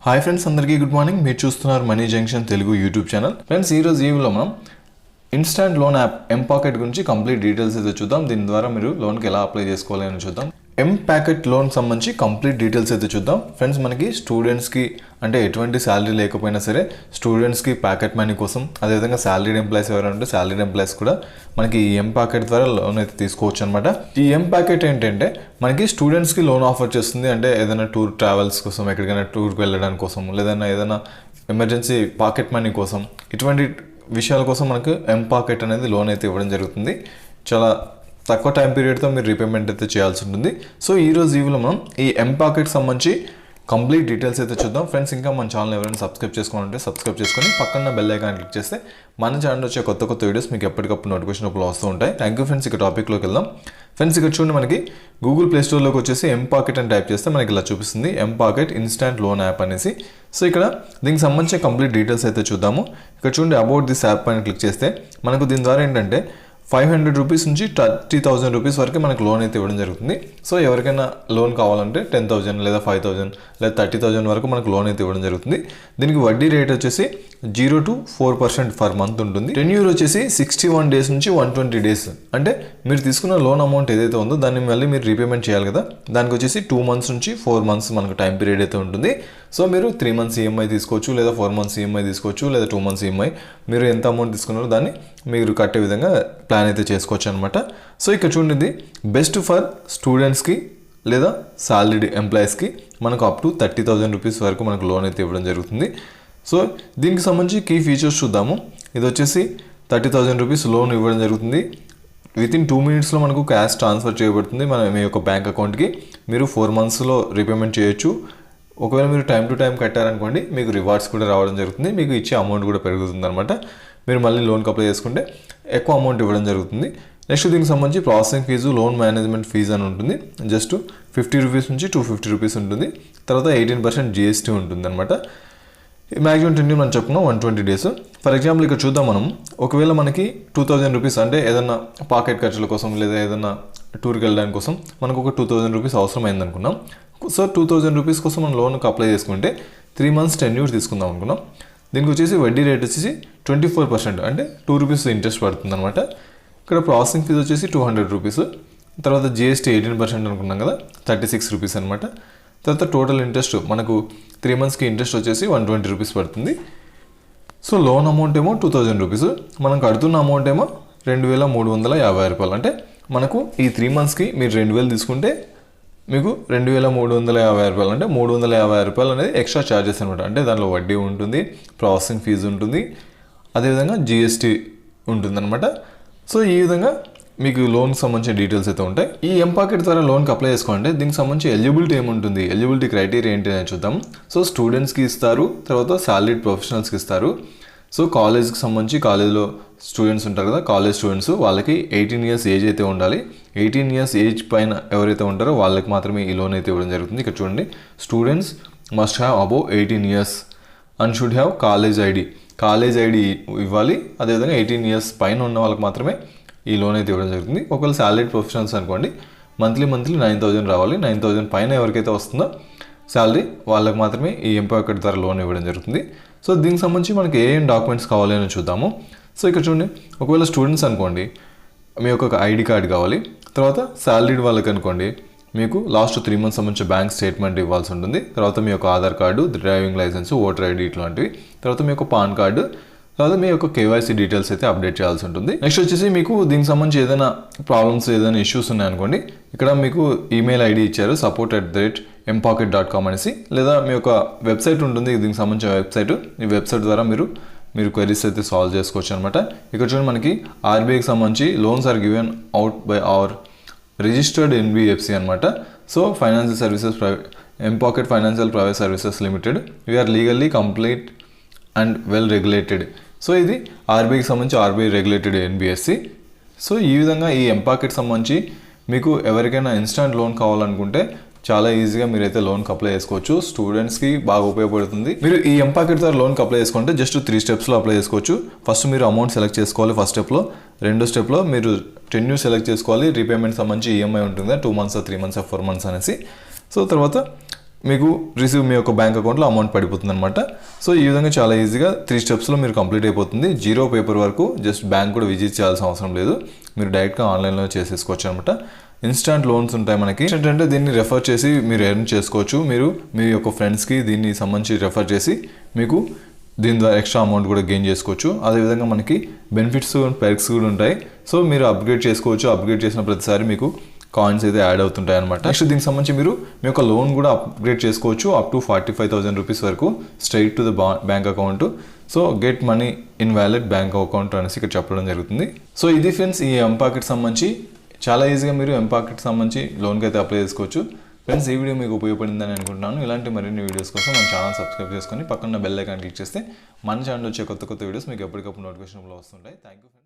Hi friends, అందరికీ good morning. మీరు చూస్తున్నారు money junction Telugu YouTube channel. Friends, ఈరోజు ఈ వీడియోలో మనం ఇన్స్టాంట్ లోన్ యాప్ ఎంపాకెట్ గురించి కంప్లీట్ డీటెయిల్స్ అయితే చూద్దాం. దీని ద్వారా మీరు లోన్కి ఎలా అప్లై చేసుకోవాలి అని చూద్దాం. ఎంపాకెట్ లోన్ సంబంధించి కంప్లీట్ డీటెయిల్స్ అయితే చూద్దాం. ఫ్రెండ్స్, మనకి స్టూడెంట్స్కి అంటే ఎటువంటి శాలరీ లేకపోయినా సరే స్టూడెంట్స్కి ప్యాకెట్ మనీ కోసం, అదేవిధంగా శాలరీడ్ ఎంప్లాయీస్ ఎవరైనా ఉంటే శాలరీడ్ ఎంప్లాయీస్ కూడా మనకి ఈ ఎంపాకెట్ ద్వారా లోన్ అయితే తీసుకోవచ్చు అనమాట. ఈ ఎంపాకెట్ ఏంటంటే మనకి స్టూడెంట్స్కి లోన్ ఆఫర్ చేస్తుంది. అంటే ఏదైనా టూర్ ట్రావెల్స్ కోసం, ఎక్కడికైనా టూర్కి వెళ్ళడానికి కోసం, లేదన్నా ఏదైనా ఎమర్జెన్సీ పాకెట్ మనీ కోసం, ఇటువంటి విషయాల కోసం మనకు ఎంపాకెట్ అనేది లోన్ అయితే ఇవ్వడం జరుగుతుంది. చాలా తక్కువ టైం పీరియడ్తో మీరు రీపేమెంట్ అయితే చేయాల్సి ఉంటుంది. సో ఈరోజు వీడియోలో మనం ఈ ఎంపాకెట్ సంబంధించి కంప్లీట్ డీటెయిల్స్ అయితే చూద్దాం. ఫ్రెండ్స్, ఇంకా మన ఛానల్ ఎవరైనా సబ్స్క్రైబ్ చేసుకోవాలంటే సబ్స్క్రైబ్ చేసుకొని పక్కన బెల్ ఐకాన్ క్లిక్ చేస్తే మన ఛానల్ వచ్చే కొత్త వీడియోస్ మీకు ఎప్పటికప్పుడు నోటిఫికేషన్ వస్తూ ఉంటాయి. Thank you friends. ఇక టాపిక్లోకి వెళ్దాం. ఫ్రెండ్స్, ఇక్కడ చూడండి, మనకి గూగుల్ ప్లే స్టోర్లోకి వచ్చేసి ఎంపాకెట్ అని టైప్ చేస్తే మనకి ఇలా చూపిస్తుంది, ఎంపాకెట్ ఇన్స్టాంట్ లోన్ యాప్ అనేసి. సో ఇక్కడ దీనికి సంబంధించిన కంప్లీట్ డీటెయిల్స్ అయితే చూద్దాము. ఇక్కడ చూడండి, అబౌట్ దిస్ యాప్ అని క్లిక్ చేస్తే మనకు దీని ద్వారా ఏంటంటే 500 రూపీస్ నుంచి 30,000 రూపీస్ వరకు మనకు లోన్ అయితే ఇవ్వడం జరుగుతుంది. సో ఎవరికైనా లోన్ కావాలంటే 10,000 లేదా 5,000 లేదా 30,000 వరకు మనకు లోన్ అయితే ఇవ్వడం జరుగుతుంది. దీనికి వడ్డీ రేట్ వచ్చేసి 0 to 4% ఫర్ మంత్ ఉంటుంది. టెన్యూర్ వచ్చేసి 61 డేస్ నుంచి 120 డేస్. అంటే మీరు తీసుకున్న లోన్ అమౌంట్ ఏదైతే ఉందో దాన్ని మళ్ళీ మీరు రీపేమెంట్ చేయాలి కదా, దానికి వచ్చేసి 2 months నుంచి 4 months మనకు టైం పీరియడ్ అయితే ఉంటుంది. సో మీరు 3 months ఈఎంఐ తీసుకోవచ్చు, లేదా 4 months ఈఎంఐ తీసుకోవచ్చు, లేదా 2 months ఈఎంఐ. మీరు ఎంత అమౌంట్ తీసుకున్నారో దాన్ని మీరు కట్టే విధంగా ప్లాన్ అయితే చేసుకోవచ్చు అనమాట. సో ఇక్కడ చూడండి, బెస్ట్ ఫర్ స్టూడెంట్స్కి లేదా సాలరీడ్ ఎంప్లాయీస్కి మనకు అప్ టు 30,000 రూపీస్ వరకు మనకు లోన్ అయితే ఇవ్వడం జరుగుతుంది. సో దీనికి సంబంధించి కీ ఫీచర్స్ చూద్దాము. ఇది వచ్చేసి 30,000 రూపీస్ లోన్ ఇవ్వడం జరుగుతుంది. వితిన్ 2 minutesలో మనకు క్యాష్ ట్రాన్స్ఫర్ చేయబడుతుంది మీ యొక్క బ్యాంక్ అకౌంట్కి. మీరు 4 monthsలో రీపేమెంట్ చేయొచ్చు. ఒకవేళ మీరు టైం టు టైం కట్టారనుకోండి, మీకు రివార్డ్స్ కూడా రావడం జరుగుతుంది. మీకు ఇచ్చే అమౌంట్ కూడా పెరుగుతుంది అనమాట. మీరు మళ్ళీ లోన్కి అప్లై చేసుకుంటే ఎక్కువ అమౌంట్ ఇవ్వడం జరుగుతుంది. నెక్స్ట్ దీనికి సంబంధించి processing fee, loan management fee అని ఉంటుంది. జస్ట్ 50 రూపీస్ నుంచి 250 రూపీస్ ఉంటుంది. తర్వాత 18% GST ఉంటుంది అనమాట. మ్యాక్సిమం టెన్యూర్ మనం చెప్పుకున్నాం 120 డేస్. ఫర్ ఎగ్జాంపుల్ ఇక్కడ చూద్దాం మనం, ఒకవేళ మనకి 2,000 రూపీస్ అంటే ఏదైనా పాకెట్ ఖర్చుల కోసం లేదా ఏదైనా టూర్కి వెళ్ళడానికి కోసం మనకు ఒక 2,000 రూపీస్ అవసరం అయింది అనుకున్నాం. సో 2,000 రూపీస్ కోసం మనం లోన్కి అప్లై చేసుకుంటే 3 months టెన్యూర్ తీసుకుందాం అనుకున్నాం. దీనికి వచ్చేసి వడ్డీ రేట్ వచ్చేసి 24%, అంటే 2 రూపీస్ ఇంట్రెస్ట్ పడుతుంది అనమాట. ఇక్కడ ప్రాసెసింగ్ ఫీజు వచ్చేసి 200 రూపీస్. తర్వాత GST 18% అనుకున్నాం కదా, 36 రూపీస్ అనమాట. తర్వాత టోటల్ ఇంట్రెస్ట్ మనకు 3 monthsకి ఇంట్రెస్ట్ వచ్చేసి 120 రూపీస్ పడుతుంది. సో లోన్ అమౌంట్ ఏమో 2,000 రూపీస్, మనం కడుతున్న అమౌంట్ ఏమో 2,350 రూపాయలు. అంటే మనకు ఈ 3 monthsకి మీరు 2,000 తీసుకుంటే మీకు 2,350 రూపాయలు, అంటే 350 రూపాయలు అనేది ఎక్స్ట్రా ఛార్జెస్ అనమాట. అంటే దానిలో వడ్డీ ఉంటుంది, ప్రాసెసింగ్ ఫీజు ఉంటుంది, అదేవిధంగా GST ఉంటుంది అనమాట. సో ఈ విధంగా మీకు లోన్కి సంబంధించిన డీటెయిల్స్ అయితే ఉంటాయి. ఈ ఎంపాకెట్ ద్వారా లోన్కి అప్లై చేసుకోవాలంటే దీనికి సంబంధించి ఎలిజిబిలిటీ ఏముంటుంది, ఎలిజిబిలిటీ క్రైటీరియా ఏంటి అని చూద్దాం. సో స్టూడెంట్స్కి ఇస్తారు, తర్వాత సాలరీడ్ ప్రొఫెషనల్స్కి ఇస్తారు. సో కాలేజ్కి సంబంధించి కాలేజ్లో స్టూడెంట్స్ ఉంటారు కదా, కాలేజ్ స్టూడెంట్స్, వాళ్ళకి 18 years ఏజ్ అయితే ఉండాలి. 18 years ఏజ్ పైన ఎవరైతే ఉంటారో వాళ్ళకి మాత్రమే ఈ లోన్ అయితే ఇవ్వడం జరుగుతుంది. ఇక్కడ చూడండి, students must have above 18 years and should have college ID. College ID ఇవ్వాలి. అదేవిధంగా 18 years పైన ఉన్న వాళ్ళకి మాత్రమే ఈ లోన్ అయితే ఇవ్వడం జరుగుతుంది. ఒకవేళ సాలరీడ్ ప్రొఫెషనల్స్ అనుకోండి, మంత్లీ 9,000 రావాలి. 9,000 పైన ఎవరికైతే వస్తుందో శాలరీ వాళ్ళకి మాత్రమే ఈ ఎంపాకెట్ ద్వారా లోన్ ఇవ్వడం జరుగుతుంది. సో దీనికి సంబంధించి మనకి ఏం డాక్యుమెంట్స్ కావాలి అని చూద్దాము. సో ఇక్కడ చూడండి, ఒకవేళ స్టూడెంట్స్ అనుకోండి, మీ యొక్క ఐడి కార్డ్ కావాలి. తర్వాత శాలరీడ్ వాళ్ళకి అనుకోండి, మీకు లాస్ట్ 3 months సంబంధించి బ్యాంక్ స్టేట్మెంట్ ఇవ్వాల్సి ఉంటుంది. తర్వాత మీ యొక్క Aadhaar card, driving licence, voter ID ఇట్లాంటివి. తర్వాత మీ యొక్క పాన్ కార్డు, తర్వాత మీ యొక్క KYC డీటెయిల్స్ అయితే అప్డేట్ చేయాల్సి ఉంటుంది. నెక్స్ట్ వచ్చేసి మీకు దీనికి సంబంధించి ఏదైనా ప్రాబ్లమ్స్, ఏదైనా ఇష్యూస్ ఉన్నాయనుకోండి, ఇక్కడ మీకు ఈమెయిల్ ఐడి ఇచ్చారు support@empocket.com అనేసి, లేదా మీ యొక్క వెబ్సైట్ ఉంటుంది దీనికి సంబంధించిన వెబ్సైట్. ఈ వెబ్సైట్ ద్వారా మీరు క్వెరీస్ అయితే సాల్వ్ చేసుకోవచ్చు అనమాట. ఇక్కడ చూడండి, మనకి RBIకి సంబంధించి loans are given out by our registered NBFC అనమాట. So financial services mPokket financial private services limited, we are legally complete and well regulated. So ఇది RBIకి సంబంధించి RBI రెగ్యులేటెడ్ NBFC. సో ఈ విధంగా ఈ ఎంపాకెట్ సంబంధించి మీకు ఎవరికైనా ఇన్స్టాంట్ లోన్ కావాలనుకుంటే చాలా ఈజీగా మీరైతే లోన్కి అప్లై చేసుకోవచ్చు. స్టూడెంట్స్కి బాగా ఉపయోగపడుతుంది. మీరు ఈ ఎంపాకెట్ ద్వారా లోన్కి అప్లై చేసుకుంటే జస్ట్ 3 steps అప్లై చేసుకోవచ్చు. ఫస్ట్ మీరు అమౌంట్ సెలెక్ట్ చేసుకోవాలి ఫస్ట్ స్టెప్లో. రెండో స్టెప్లో మీరు టెన్యూర్ సెలెక్ట్ చేసుకోవాలి. రీపేమెంట్ సంబంధించి EMI ఉంటుంది, 2 months, 3 months, 4 months అనేసి. సో తర్వాత మీకు రిసీవ్ మీ యొక్క బ్యాంక్ అకౌంట్లో అమౌంట్ పడిపోతుంది అనమాట. సో ఈ విధంగా చాలా ఈజీగా 3 స్టెప్స్లో మీరు కంప్లీట్ అయిపోతుంది. 0 పేపర్ వరకు, జస్ట్ బ్యాంక్ కూడా విజిట్ చేయాల్సిన అవసరం లేదు, మీరు డైరెక్ట్గా ఆన్లైన్లో చేసేసుకోవచ్చు అనమాట. ఇన్స్టాంట్ లోన్స్ ఉంటాయి మనకి. ఏంటంటే దీన్ని రెఫర్ చేసి మీరు ఎర్న్ చేసుకోవచ్చు. మీరు మీ యొక్క ఫ్రెండ్స్కి దీన్ని సంబంధించి రెఫర్ చేసి మీకు దీని ద్వారా ఎక్స్ట్రా అమౌంట్ కూడా గెయిన్ చేసుకోవచ్చు. అదేవిధంగా మనకి బెనిఫిట్స్ పెర్క్స్ కూడా ఉంటాయి. సో మీరు అప్గ్రేడ్ చేసుకోవచ్చు. అప్గ్రేడ్ చేసిన ప్రతిసారి మీకు కాయిన్స్ అయితే యాడ్ అవుతుంటాయి అనమాట. నెక్స్ట్ దీనికి సంబంధించి మీరు మీ యొక్క లోన్ కూడా అప్గ్రేడ్ చేసుకోవచ్చు అప్ టు 45,000 రూపీస్ వరకు straight to the bank account. So get money in wallet bank account అనేసి ఇక్కడ చెప్పడం జరుగుతుంది. సో ఇది ఫ్రెండ్స్ ఈ ఎంపాకెట్ సంబంధించి చాలా ఈజీగా మీరు ఎంపాకెట్ సంబంధించి లోన్కి అయితే అప్లై చేసుకోవచ్చు. ఫ్రెండ్స్ ఈ వీడియో మీకు ఉపయోగపడిందని అనుకుంటున్నాను. ఇలాంటి మరిన్ని వీడియోస్ కోసం మన ఛానల్ సబ్స్క్రైబ్ చేసుకొని పక్కన బెల్ ఐకాన్ క్లిక్ చేస్తే మన ఛానల్ వచ్చే కొత్త వీడియోస్ మీకు ఎప్పటికప్పుడు నోటిఫికేషన్లో వస్తుంటాయి. Thank you.